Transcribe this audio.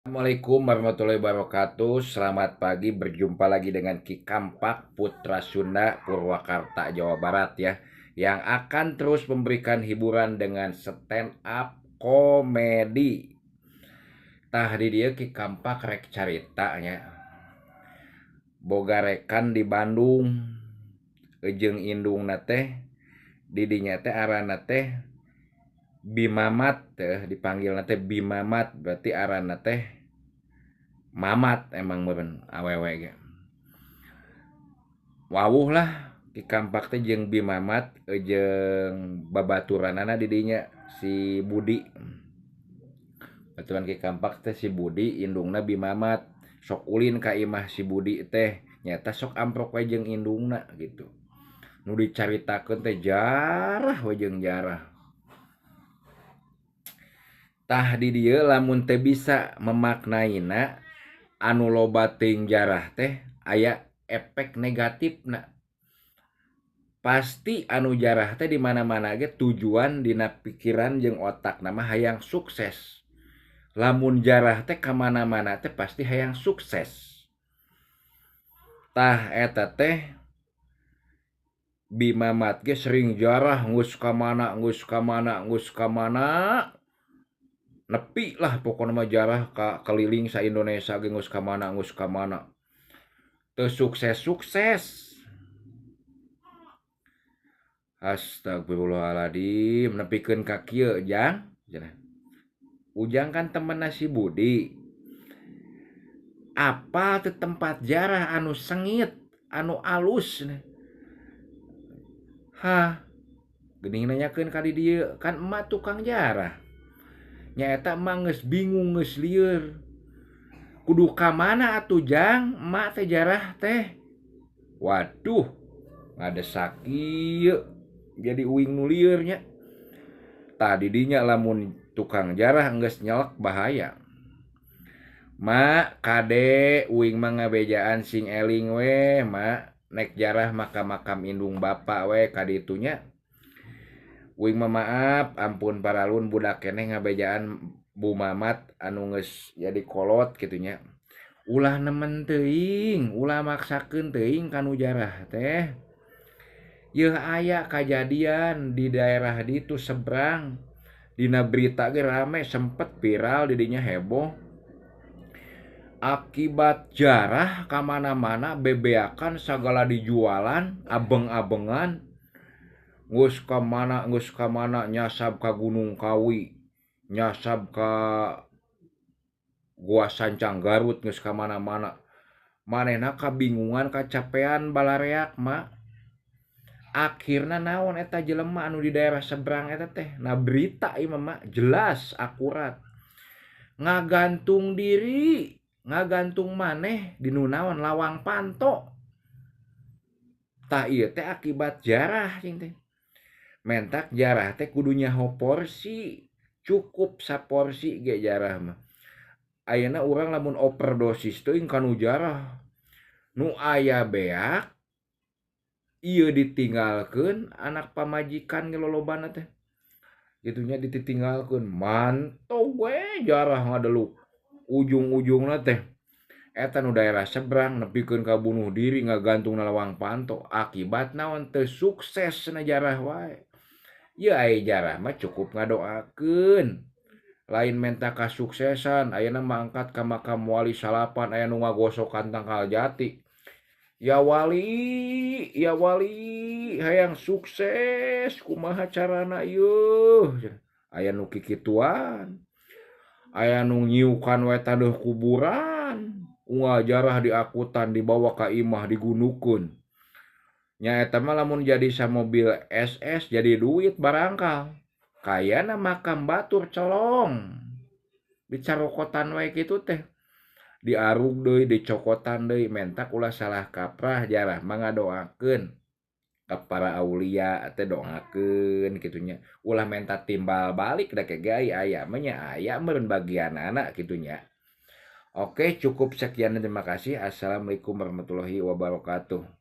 Assalamualaikum warahmatullahi wabarakatuh. Selamat pagi, berjumpa lagi dengan Ki Kampak Putra Sunda Purwakarta Jawa Barat ya, yang akan terus memberikan hiburan dengan stand up komedi. Tah di dia Ki Kampak rek caritanya boga rekan di Bandung, ejeng indung nate didinya teh arana teh Bimamat teh, dipanggil nate Bimamat, berarti arana teh Mamat emang meureun awewe ge. Wawuh lah Ki Kampak teh jeung Bimamat jeung babaturanana di dinya si Budi. Baturan Ki Kampak teh si Budi, indungna Bimamat. Sok ulin ka imah si Budi teh, nyata sok amprok we jeung indungna gitu. Nu dicaritakeun teh jarah we jeung jarah. Tah di dieu lamun teu bisa memaknaina anu loba teuing jarah teh aya efek negatifna. Pasti anu jarah teh di mana-mana ge tujuan dina pikiran jeung otak nama hayang sukses. Lamun jarah teh ka mana-mana teh pasti hayang sukses. Tah eta teh Bimamat ge sering jarah geus ka mana nepi lah pokona mah jarah ka keliling sa Indonesia ge geus ka mana. Teu sukses-sukses. Astagfirullahaladzim, nepikeun ka kieu Jang. Ujang kan temenna si Budi. Apa teu tempat jarah anu sengit, anu alus. Hah, geuning nanyakeun ka di dieu, kan emak tukang jarah. Nyaeta emak geus bingung geus lieur. Kudu ka mana atuh Jang, emak teh jarah teh. Waduh, ngadesak ieu jadi uing nu lieur nya. Tah di dinya lamun tukang jarah geus nyelek bahaya. Mak, kade uing mah ngabejaan sing eling we, mak. Nek jarah makam indung bapa we kaditu nya. Uing mah maaf, ampun paralun budak keneh ngabejaan Bu Mamat anu geus jadi kolot kitu nya. Ulah nemen teuing, ulah maksakeun teuing kanu jarah teh. Yeuh aya kajadian di daerah ditu seberang. Dina berita ge rame, sempet viral di dinya heboh. Akibat jarah ka mana-mana bebeakan sagala dijualan, abeng-abengan. Geus ka mana nyasab ka Gunung Kawi, nyasab ka Gua Sancang Garut, geus ka mana-mana. Manehna kabingungan, kacapean balareak, mak. Akhirna naon eta jelema anu di daerah seberang eta teh? Nah berita ieu mah jelas akurat. Ngagantung diri, ngagantung maneh dinu naon lawang panto. Tah ieu teh akibat jarah cing teh. Mentak jarah teh kudu nyaho porsi, cukup saporsi ge jarah mah. Ayeuna urang lamun overdosis teuing kanu jarah. Nu aya beak ieu ditinggalkeun anak pamajikan ge lolobana teh. Gitunya ditinggalkeun, mantog we jarah ngadeluk. Ujung-ujungna teh eta nu daerah seberang nepikeun ka bunuh diri ngagantung lawang panto. Akibat naon teu suksesna jarah wae. Ieu aya jarah mah cukup ngadoakeun. Lain menta kasuksesan, ayeuna mah angkat ka makam wali salapan aya nu ngagosokan tangkal jati. Ya wali, hayang sukses, kumaha carana ieu? Aya nu kikituan. Aya nu nyiukan we tadeuh kuburan. Unggal jarah diakutan dibawa ka imah digunukeun. Nya eta mah lamun jadi samobil SS jadi duit barangkal. Kayana makam batur colong. Dicarokotan we kitu teh. Diarug deui, dicokotan deui, mentak ulah salah kaprah jarah mah ngadoakeun ka para aulia teh doakeun kitu nya. Ulah menta timbal balik da kege aya mah nya aya meureun bagianana kitu nya. Oke, cukup sekian, terima kasih. Assalamualaikum warahmatullahi wabarakatuh.